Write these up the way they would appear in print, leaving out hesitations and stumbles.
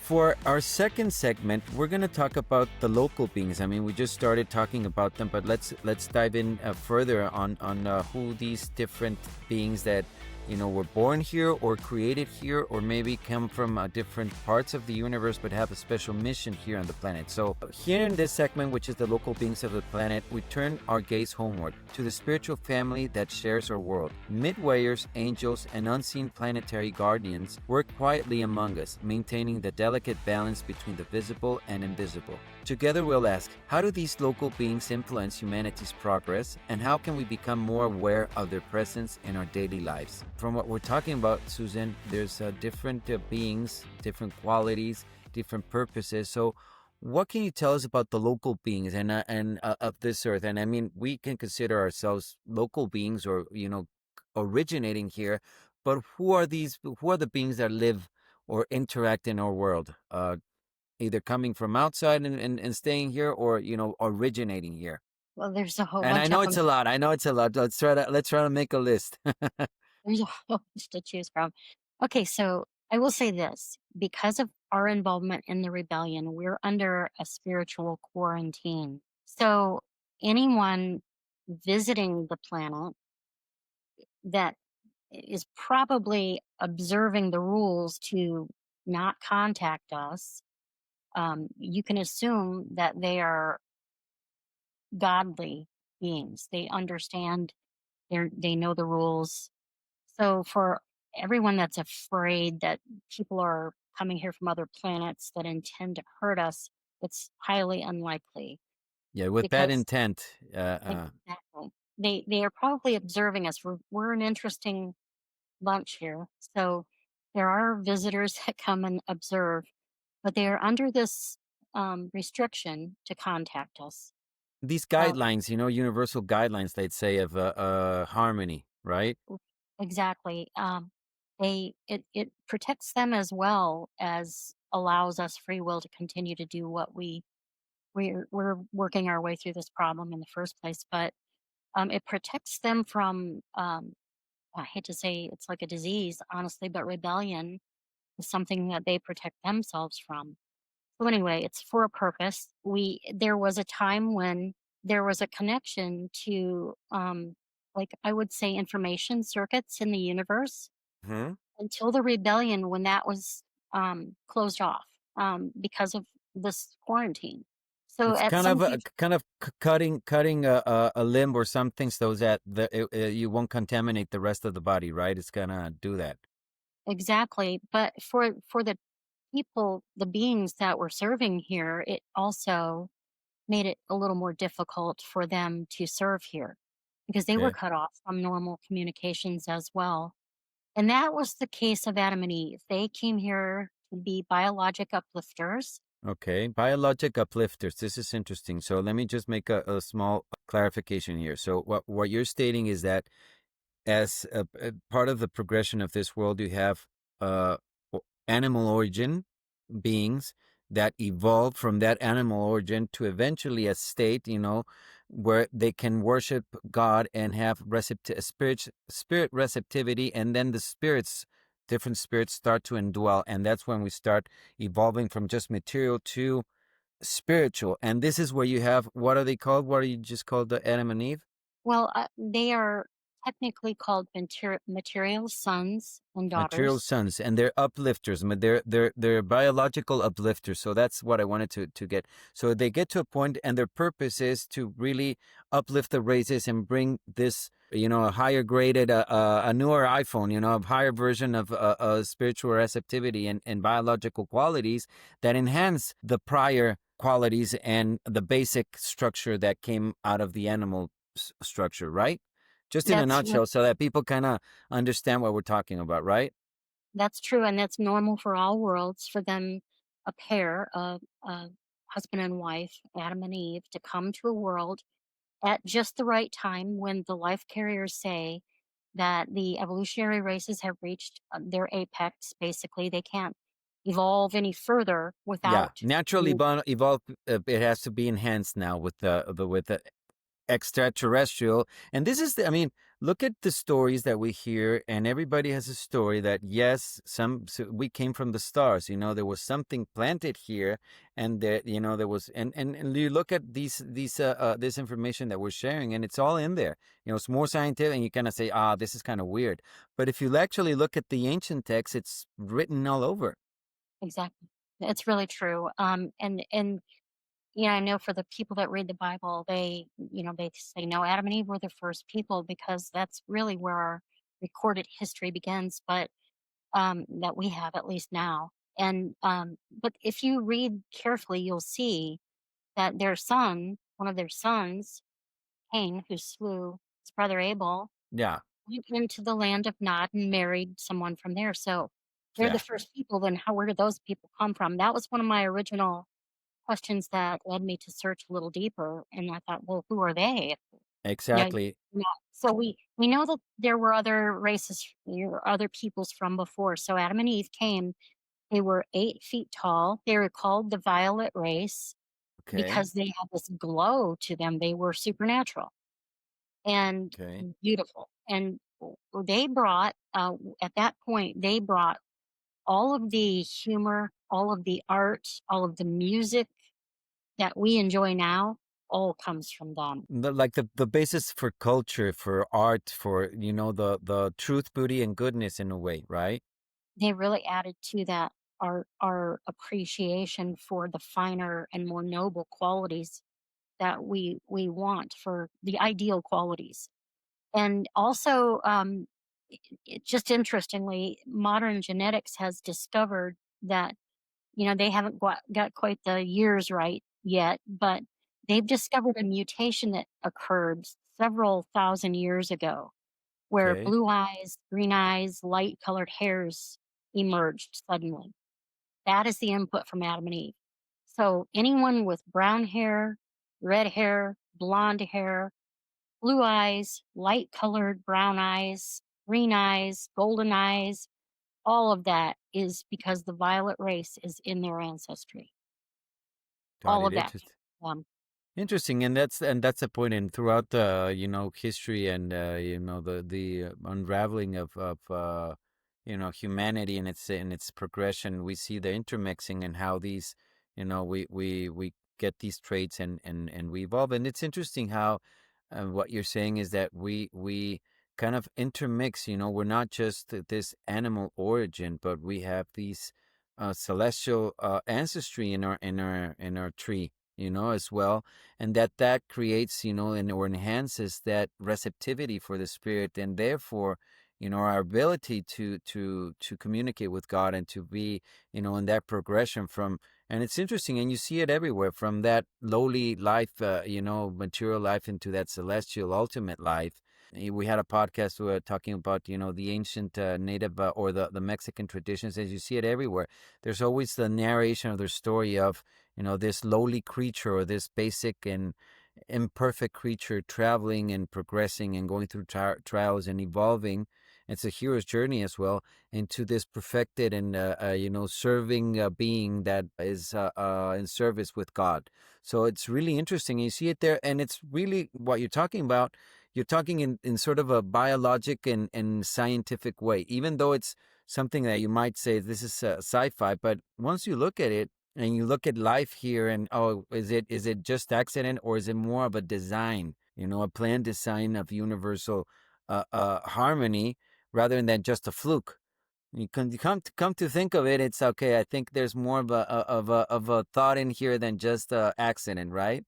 For our second segment, we're going to talk about the local beings. I mean, we just started talking about them, but let's dive in further on who these different beings that were born here or created here, or maybe come from different parts of the universe but have a special mission here on the planet. So here in this segment, which is the local beings of the planet, we turn our gaze homeward to the spiritual family that shares our world. Midwayers, angels, and unseen planetary guardians work quietly among us, maintaining the delicate balance between the visible and invisible. Together we'll ask, how do these local beings influence humanity's progress, and how can we become more aware of their presence in our daily lives? From what we're talking about, Susan, there's different beings, different qualities, different purposes. So what can you tell us about the local beings and of this earth? And I mean, we can consider ourselves local beings, or originating here, but who are the beings that live or interact in our world? Either coming from outside and staying here, or originating here. Well, there's a whole And I bunch know of it's them. a lot. Let's try to make a list. There's a whole bunch to choose from. Okay, so I will say this. Because of our involvement in the rebellion, we're under a spiritual quarantine. So anyone visiting the planet that is probably observing the rules to not contact us, you can assume that they are godly beings. They understand, they know the rules. So for everyone that's afraid that people are coming here from other planets that intend to hurt us, it's highly unlikely Yeah, with that because intent. exactly they are probably observing us. We're an interesting bunch here, so there are visitors that come and observe, but they are under this restriction to contact us. These Uh, guidelines, universal guidelines, they'd say, of harmony, right? exactly. It protects them as well as allows us free will to continue to do what we're working our way through this problem in the first place. But it protects them from I hate to say it's like a disease, honestly, but rebellion is something that they protect themselves from. So anyway, it's for a purpose. There was a time when there was a connection to like I would say information circuits in the universe Hmm. until the rebellion when that was closed off because of this quarantine. So It's at kind some of future, cutting a limb or something, so that you won't contaminate the rest of the body, right? It's gonna do that. exactly. But for the people, the beings that were serving here, it also made it a little more difficult for them to serve here because they were Okay. cut off from normal communications as well. And that was the case of Adam and Eve. They came here to be biologic uplifters. Okay, biologic uplifters. This is interesting. So let me just make a small clarification here. So what you're stating is that as a part of the progression of this world, you have uh, animal origin beings that evolved from that animal origin to eventually a state, where they can worship God and have spirit receptivity, and then different spirits start to indwell, and that's when we start evolving from just material to spiritual. And this is where you have, what are they called? What are you just called, the Adam and Eve? Well, they are technically called material sons and Material daughters. sons, and they're uplifters. They're biological uplifters. So that's what I wanted to get. So they get to a point, and their purpose is to really uplift the races and bring this, a higher graded, a newer iPhone, a higher version of spiritual receptivity and biological qualities that enhance the prior qualities and the basic structure that came out of the animal structure, right? Just in a That's nutshell, so that people kind of understand what we're talking about, right? That's true, and that's normal for all worlds for them, a pair of husband and wife, Adam and Eve, to come to a world at just the right time when the life carriers say that the evolutionary races have reached their apex. Basically, they can't evolve any further Yeah, without. naturally evolved. It has to be enhanced now with the extraterrestrial. And this is, I mean, look at the stories that we hear, and everybody has a story that yes, we came from the stars. There was something planted here, and that there was, and you look at this information that we're sharing, and it's all in there. It's more scientific, and you kind of say, this is kind of weird. But if you actually look at the ancient text, it's written all over. Exactly. It's really true. And I know for the people that read the Bible, they say no, Adam and Eve were the first people because that's really where our recorded history begins. But that we have at least now. And but if you read carefully, you'll see that one of their sons, Cain, who slew his brother Abel, Yeah, went into the land of Nod and married someone from there. So they're the yeah, first people. Then where did those people come from? That was one of my original questions that led me to search a little deeper. And I thought, well, who are they? Yeah, exactly. so we know that there were other races, other peoples from before. So Adam and Eve came. They were 8 feet tall. They were called the violet race Okay, because they had this glow to them. They were supernatural and okay. beautiful. And they brought, at that point, they brought all of the humor, all of the art, all of the music that we enjoy now, all comes from them. Like the basis for culture, for art, for the truth, beauty, and goodness in a way, right? They really added to that our appreciation for the finer and more noble qualities that we want for the ideal qualities. And also, just interestingly, modern genetics has discovered that they haven't got quite the years right yet, but they've discovered a mutation that occurred several thousand years ago, where Okay, blue eyes, green eyes, light colored hairs emerged suddenly. That is the input from Adam and Eve. So anyone with brown hair, red hair, blonde hair, blue eyes, light colored brown eyes, green eyes, golden eyes, all of that is because the violet race is in their ancestry. got All it. of that came Interesting. from them. Interesting, and that's a point. And throughout the history and the unraveling of humanity and its progression, we see the intermixing and how these we get these traits and we evolve. And it's interesting how what you're saying is that we kind of intermix. We're not just this animal origin, but we have these celestial ancestry in our tree, as well, and that creates or enhances that receptivity for the spirit, and therefore our ability to communicate with God and to be in that progression from. And it's interesting, and you see it everywhere, from that lowly life, material life, into that celestial ultimate life. We had a podcast where we were talking about the ancient native or the Mexican traditions. As you see it everywhere, there's always the narration of their story of this lowly creature, or this basic and imperfect creature, traveling and progressing and going through trials and evolving. It's a hero's journey as well into this perfected and serving being that is in service with God. So it's really interesting. You see it there, and it's really what you're talking about. You're talking in sort of a biologic and scientific way, even though it's something that you might say this is sci-fi. But once you look at it, and you look at life here, and is it just accident, or is it more of a design, a planned design of universal harmony, rather than just a fluke? You come to think of it, it's okay. I think there's more of a thought in here than just accident, right?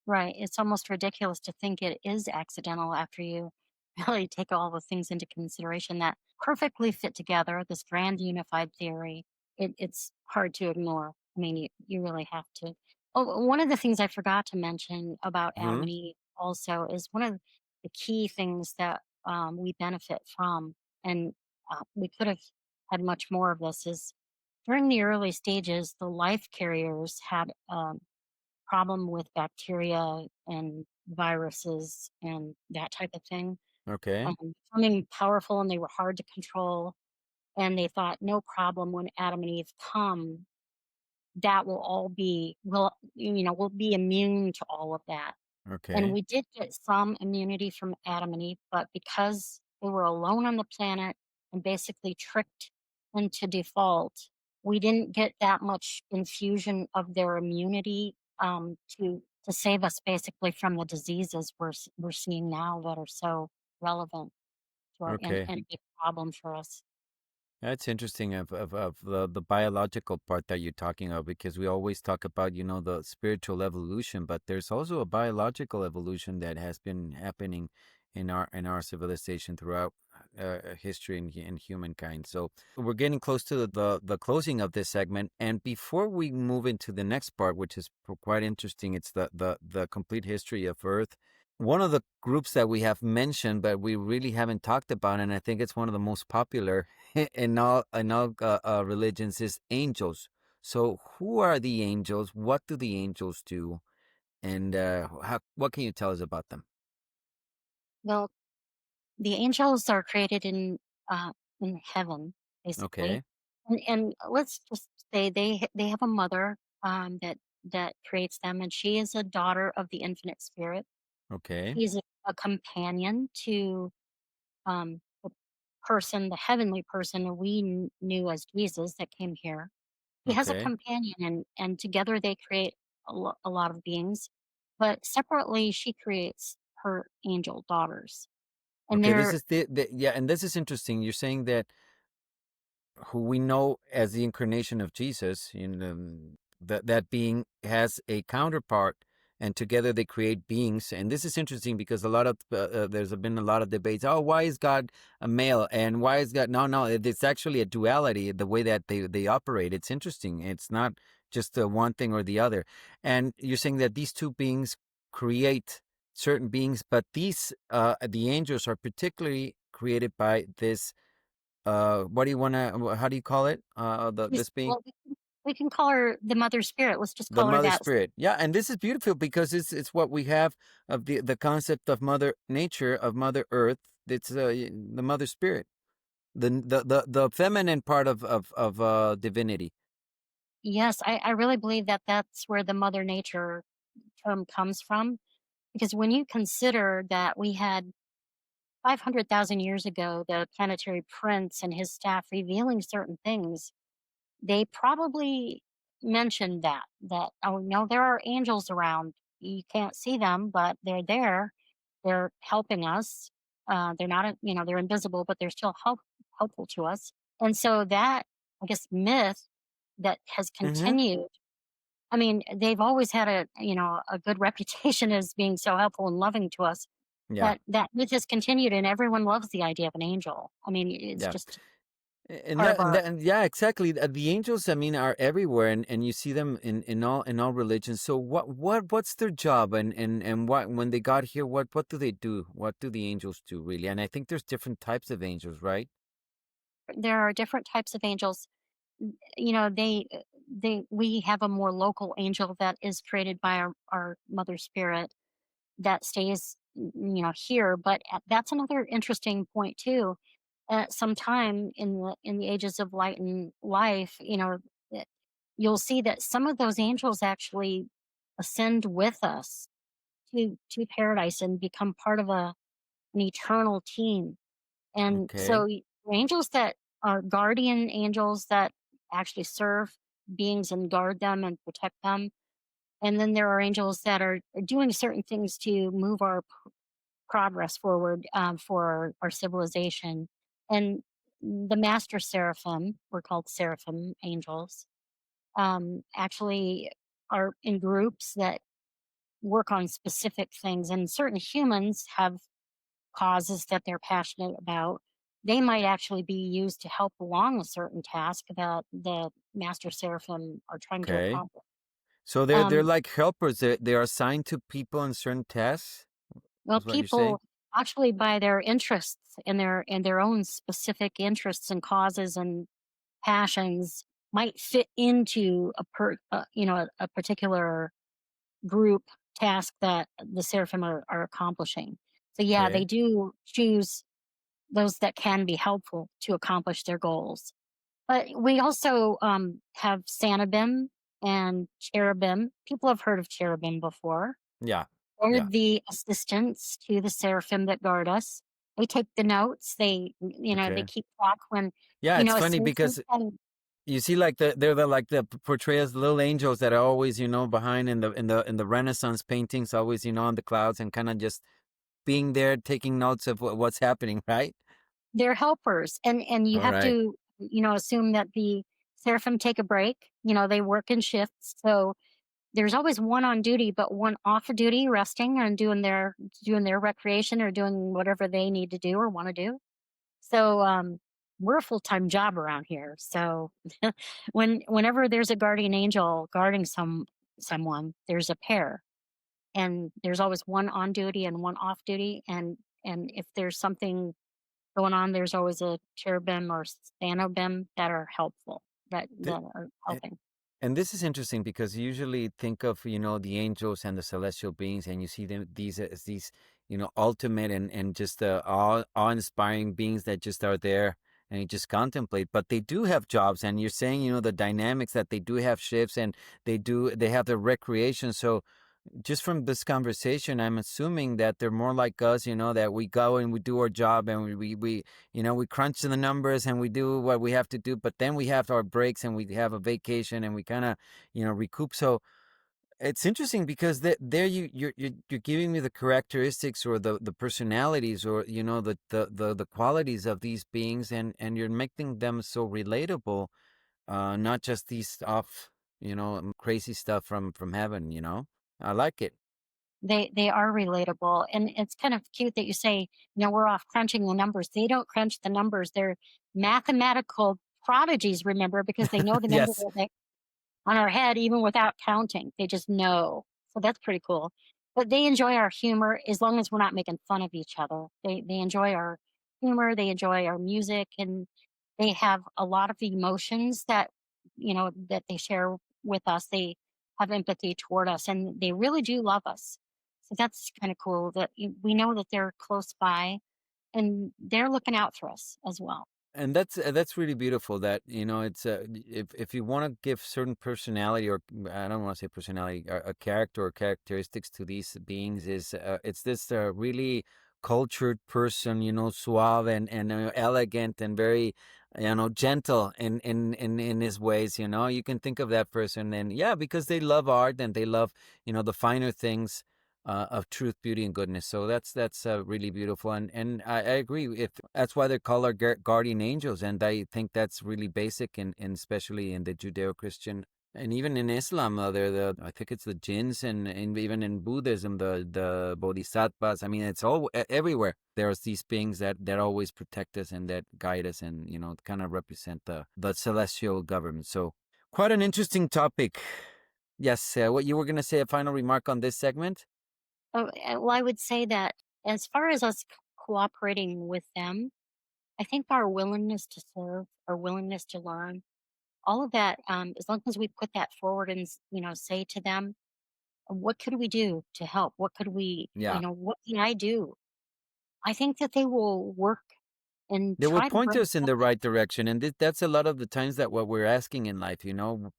Right. It's almost ridiculous to think it is accidental after you really take all the things into consideration that perfectly fit together, this grand unified theory. It's hard to ignore. I mean, you really have to. Oh, one of the things I forgot to mention about Adam Hmm. and Eve also is one of the key things that we benefit from, and we could have had much more of this, is during the early stages, the life carriers had problem with bacteria and viruses and that type of thing, Okay. becoming powerful, and they were hard to control. And they thought, no problem, when Adam and Eve come, that will all be, we'll be immune to all of that. And Okay. we did get some immunity from Adam and Eve, but because they were alone on the planet and basically tricked into default, we didn't get that much infusion of their immunity to save us basically from the diseases we're seeing now that are so relevant to our Okay. and a big problem for us. That's interesting of the biological part that you're talking of because we always talk about, the spiritual evolution, but there's also a biological evolution that has been happening in our civilization throughout history and humankind. So we're getting close to the closing of this segment, and before we move into the next part, which is quite interesting, it's the complete history of Earth. One of the groups that we have mentioned, but we really haven't talked about, and I think it's one of the most popular in all religions, is angels. So, who are the angels? What do the angels do? And what can you tell us about them? Well, the angels are created in heaven, basically, Okay, and let's just say they have a mother that creates them, and she is a daughter of the infinite spirit. okay, She's a companion to the person, the heavenly person that we knew as Jesus that came here. He has a okay, companion, and together they create a lot of beings, but separately she creates her angel daughters, and okay. This they're is yeah, and this is interesting. You're saying that who we know as the incarnation of Jesus, that being has a counterpart, and together they create beings. And this is interesting because there's been a lot of debates. Oh, why is God a male, and why is God? No, no, it's actually a duality. The way that they operate, it's interesting. It's not just one thing or the other. And you're saying that these two beings create certain beings, but these the angels are particularly created by this what do you wanna how do you call it? This being well, we can call her the mother spirit. Let's just the call her mother that. spirit. Yeah, and this is beautiful because it's what we have of the concept of mother nature, of mother earth. It's the mother spirit. The feminine part of divinity. Yes, I really believe that that's where the mother nature term comes from, because when you consider that we had 500,000 years ago the planetary prince and his staff revealing certain things, they probably mentioned that oh no, there are angels around. You can't see them, but they're there. They're helping us. They're not, they're invisible, but they're still helpful to us. And so that, I guess, myth that has Mm-hmm. continued. I mean, they've always had a good reputation as being so helpful and loving to us. Yeah, That myth has continued, and everyone loves the idea of an angel. I mean, it's yeah. just And part of that, and our. that, and yeah, exactly. The angels, I mean, are everywhere, and you see them in all religions. So what's their job, and what when they got here, what do they do? What do the angels do really? And I think there's different types of angels, right? There are different types of angels. They we have a more local angel that is created by our mother spirit that stays here, but that's another interesting point too. At some time in the ages of light and life, eh, you'll see that some of those angels actually ascend with us to paradise and become part of an eternal team. And so Okay, angels that are guardian angels that actually serve beings and guard them and protect them. And then there are angels that are doing certain things to move our progress forward, for our civilization. And the master seraphim, we're called seraphim angels, actually are in groups that work on specific things. And certain humans have causes that they're passionate about. They might actually be used to help along a certain task that the master seraphim are trying to okay. accomplish. So they're Um, like helpers. They're assigned to people in certain tasks. well, Is what you're saying? people actually by their interests and their own specific interests and causes and passions might fit into a particular group task that the seraphim are accomplishing. So yeah, they Okay. do choose those that can be helpful to accomplish their goals. But we also have Sanibim and cherubim. People have heard of cherubim before. Yeah. They're Yeah. the assistants to the seraphim that guard us. They take the notes. They Okay. keep track when, Yeah, it's a funny seraphim because can. you see, like they're the like the portray as little angels that are always, behind in the Renaissance paintings, always, on the clouds and kind of just being there, taking notes of what's happening, right? They're helpers, and you All have right. to, assume that the seraphim take a break. They work in shifts, so there's always one on duty, but one off of duty, resting and doing their recreation or doing whatever they need to do or want to do. So we're a full time job around here. So whenever there's a guardian angel guarding someone, there's a pair, and there's always one on duty and one off duty, and if there's something going on, there's always a cherubim or stanobim that are helpful, that are Th- helping. And this is interesting because you usually think of, the angels and the celestial beings, and you see them these as these, ultimate and just awe-inspiring beings that just are there and you just contemplate. But they do have jobs, and you're saying, the dynamics that they do have shifts and they have their recreation. So just from this conversation, I'm assuming that they're more like us, that we go and we do our job and we crunch the numbers and we do what we have to do, but then we have our breaks and we have a vacation and we kind of, recoup. So it's interesting because there you're giving me the characteristics or the personalities or, the qualities of these beings, and you're making them so relatable, not just these off, crazy stuff from heaven, I like it. They are relatable, and it's kind of cute that you say, we're off crunching the numbers. They don't crunch the numbers. They're mathematical prodigies, remember, because they know the number Yes. on our head even without counting. They just know. So that's pretty cool. But they enjoy our humor as long as we're not making fun of each other. They enjoy our humor, they enjoy our music, and they have a lot of emotions that they share with us. They have empathy toward us, and they really do love us. So that's kind of cool that we know that they're close by and they're looking out for us as well. And that's really beautiful that, it's if you want to give certain personality, or I don't want to say personality, a character or characteristics to these beings, is it's this really cultured person, suave and elegant and very, gentle in his ways. You can think of that person, and yeah, because they love art and they love, the finer things, of truth, beauty, and goodness. So that's really beautiful, and I agree. If that's why they're called our guardian angels, and I think that's really basic, and especially in the Judeo-Christian, and even in Islam, they're I think it's the jinns, and even in Buddhism, the bodhisattvas. I mean, it's all everywhere. There's these beings that always protect us and that guide us, and kind of represent the celestial government. So quite an interesting topic. Yes, what you were going to say, a final remark on this segment? Oh, well, I would say that as far as us cooperating with them, I think our willingness to serve, our willingness to learn, all of that, as long as we put that forward and say to them, what could we do to help? Yeah. What can I do? I think that they will work and They will try to point bring us in the something. right direction. And that's a lot of the times that what we're asking in life,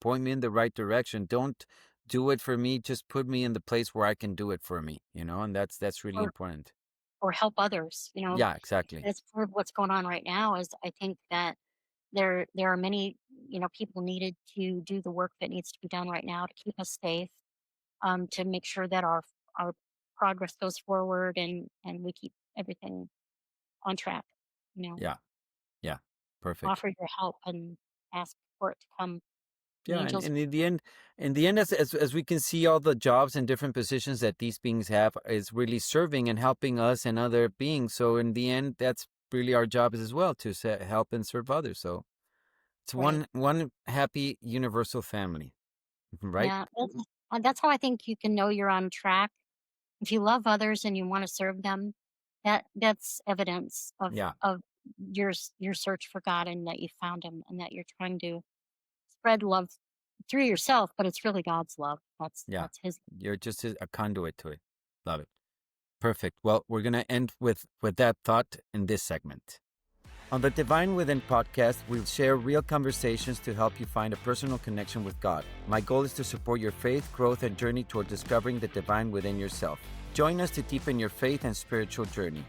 point me in the right direction. Don't do it for me. Just put me in the place where I can do it for me, and that's really or important. or help others. Yeah, exactly. That's part of what's going on right now. Is I think that there are many people needed to do the work that needs to be done right now to keep us safe, to make sure that our progress goes forward and we keep everything on track. You know, Yeah. Yeah. Perfect. offer your help and ask for it to come. The Yeah. And, angels. and in the end, as we can see, all the jobs and different positions that these beings have is really serving and helping us and other beings. So in the end, that's really our job as well, to help and serve others. So it's Right. one happy universal family, right? Yeah. That's how I think you can know you're on track. If you love others and you want to serve them, that's evidence of Yeah. of your search for God and that you found Him and that you're trying to spread love through yourself, but it's really God's love. That's Yeah. that's His. You're just a conduit to it. Love it. Perfect. Well, we're gonna end with that thought in this segment. On the Divine Within podcast, we'll share real conversations to help you find a personal connection with God. My goal is to support your faith, growth, and journey toward discovering the divine within yourself. Join us to deepen your faith and spiritual journey.